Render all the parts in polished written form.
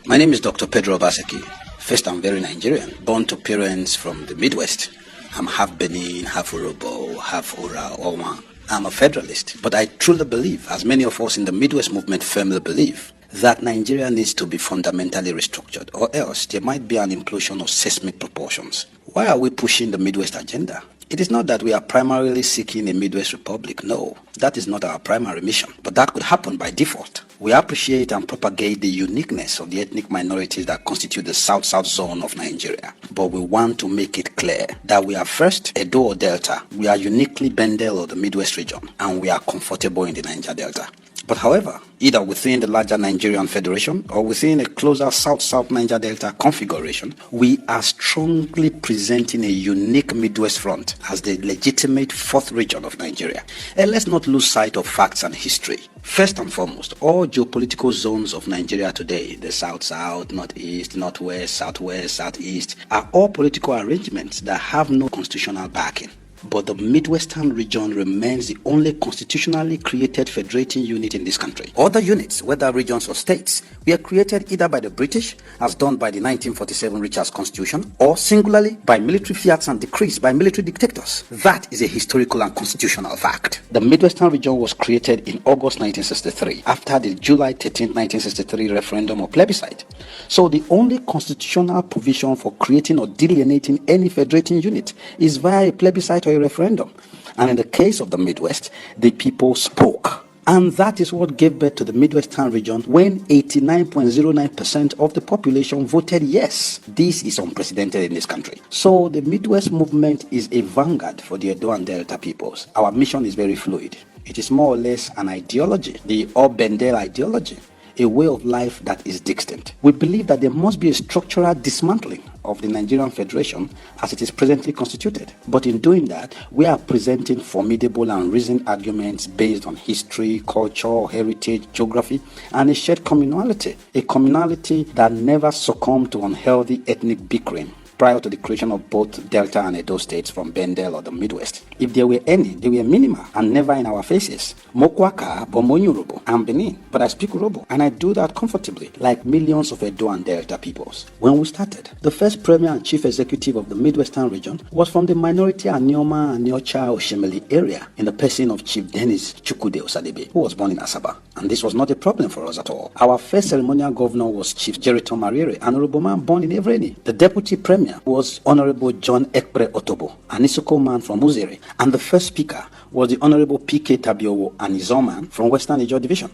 My name is Dr. Pedro Obaseki. First, I'm very Nigerian, born to parents from the Midwest. I'm half Benin, half Urobo, half Ora, Oma. I'm a federalist, but I truly believe, as many of us in the Midwest movement firmly believe, that Nigeria needs to be fundamentally restructured, or else there might be an implosion of seismic proportions. Why are we pushing the Midwest agenda? It is not that we are primarily seeking a Midwest Republic. No, that is not our primary mission. But that could happen by default. We appreciate and propagate the uniqueness of the ethnic minorities that constitute the South-South zone of Nigeria. But we want to make it clear that we are first Edo or Delta. We are uniquely Bendel or the Midwest region. And we are comfortable in the Niger Delta. But however, either within the larger Nigerian Federation or within a closer South-South Niger Delta configuration, we are strongly presenting a unique Midwest front as the legitimate fourth region of Nigeria. And let's not lose sight of facts and history. First and foremost, all geopolitical zones of Nigeria today, the South-South, Northeast, Northwest, Southwest, Southeast, are all political arrangements that have no constitutional backing. But the Midwestern region remains the only constitutionally created federating unit in this country. Other units, whether regions or states, were created either by the British, as done by the 1947 Richards Constitution, or singularly by military fiats and decrees by military dictators. That is a historical and constitutional fact. The Midwestern region was created in August 1963, after the July 13, 1963 referendum or plebiscite. So the only constitutional provision for creating or delineating any federating unit is via a plebiscite or a referendum. And in the case of the Midwest, the people spoke. And that is what gave birth to the Midwestern region when 89.09% of the population voted yes. This is unprecedented in this country. So the Midwest movement is a vanguard for the Edo and Delta peoples. Our mission is very fluid. It is more or less an ideology, the Obendel ideology, a way of life that is distinct. We believe that there must be a structural dismantling of the Nigerian Federation as it is presently constituted. But in doing that, we are presenting formidable and reasoned arguments based on history, culture, heritage, geography, and a shared communality. A communality that never succumbed to unhealthy ethnic bickering prior to the creation of both Delta and Edo states from Bendel or the Midwest. If there were any, they were minimal and never in our faces. Mokwaka, Bomonyorubo, and Benin. But I speak Urobo, and I do that comfortably, like millions of Edo and Delta peoples. When we started, the first premier and chief executive of the Midwestern region was from the minority Anioma and Nyocha Oshemeli area, in the person of Chief Dennis Chukwude Osadebe, who was born in Asaba. And this was not a problem for us at all. Our first ceremonial governor was Chief Jeriton Marire, an Uroboman born in Evreni. The deputy premier was Honorable John Ekpre Otobo, an Isoko man from Uzere, and the first speaker was the Honorable P.K. Tabiowo, an Izoman from Western Ijaw Division.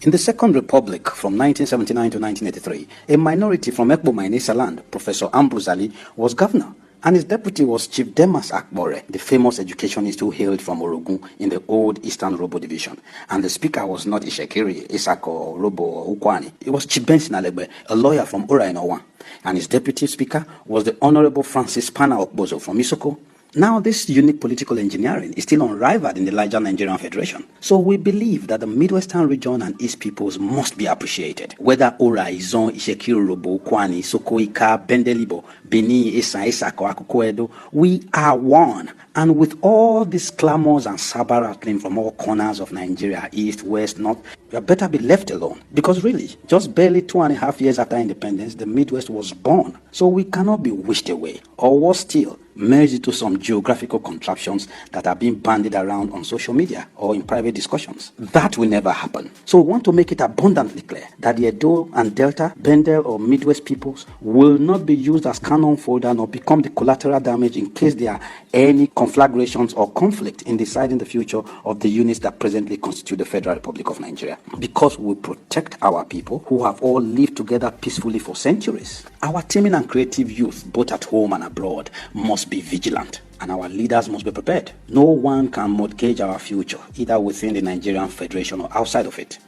In the Second Republic from 1979 to 1983, a minority from Ekbo Mainesa land, Professor Ambrose Ali, was governor, and his deputy was Chief Demas Akbore, the famous educationist who hailed from Orogun in the old Eastern Robo Division. And the speaker was not Ishekiri, Isako, Robo, or Ukwani. It was Chief Benson Alebe, a lawyer from Ora in Owa. And his deputy speaker was the Honorable Francis Pana Okbozo from Isoko. Now, this unique political engineering is still unrivaled in the larger Nigerian Federation. So we believe that the Midwestern region and its peoples must be appreciated. Whether Ora, Izon, Ishekiri, Robo, Kwani, Soko, Ika, Bendelibo, Beni, Isa, Isako, Akoko, Edo, we are one. And with all these clamors and saber rattling from all corners of Nigeria, east, west, north, you had better be left alone. Because really, just barely 2.5 years after independence, the Midwest was born. So we cannot be wished away. Or worse still, merged into some geographical contraptions that are being bandied around on social media or in private discussions. That will never happen. So we want to make it abundantly clear that the Edo and Delta, Bendel or Midwest peoples will not be used as cannon fodder nor become the collateral damage in case there are any conflagrations or conflict in deciding the future of the units that presently constitute the Federal Republic of Nigeria. Because we protect our people who have all lived together peacefully for centuries. Our teaming and creative youth, both at home and abroad, must be vigilant, and our leaders must be prepared. No one can mortgage our future, either within the Nigerian Federation or outside of it.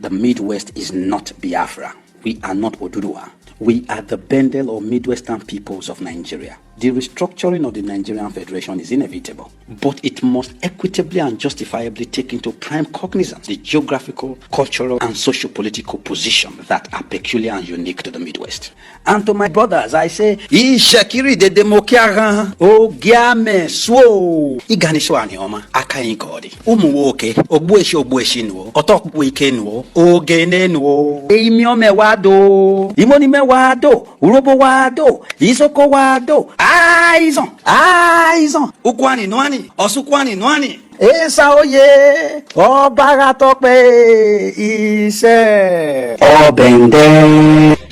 The Midwest is not Biafra. We are not Oduduwa. We are the Bendel or Midwestern peoples of Nigeria. The restructuring of the Nigerian Federation is inevitable, but it must equitably and justifiably take into prime cognizance the geographical, cultural, and socio-political position that are peculiar and unique to the Midwest. And to my brothers, I say, Ishakiri de demokiara, o giame swo, iganiswani oma, akain kodi, umuwoke, ogbueshi no, otokbuike no, ogene no, eimiome wado, imonime wado, urobo wado, isoko wado, Aizon, ukwani nwani, osukwani nwani. Esa oye, ọba ga tọpẹ iṣẹ́. Ọbẹ̀ ń dẹ́.